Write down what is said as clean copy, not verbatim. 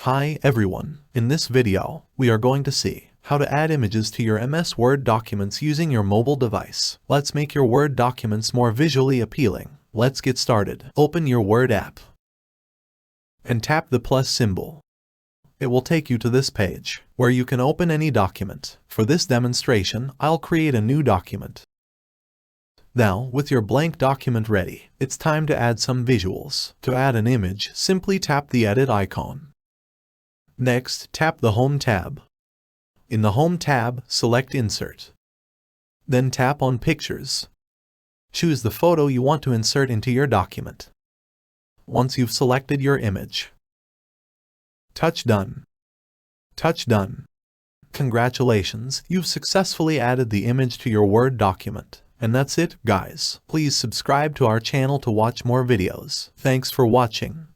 Hi everyone, in this video, we are going to see how to add images to your MS Word documents using your mobile device. Let's make your Word documents more visually appealing. Let's get started. Open your Word app and tap the plus symbol. It will take you to this page where you can open any document. For this demonstration, I'll create a new document. Now, with your blank document ready, it's time to add some visuals. To add an image, simply tap the edit icon. Next, tap the Home tab. In the Home tab, select Insert. Then tap on Pictures. Choose the photo you want to insert into your document. Once you've selected your image, touch Done. Touch Done. Congratulations, you've successfully added the image to your Word document. And that's it, guys. Please subscribe to our channel to watch more videos. Thanks for watching.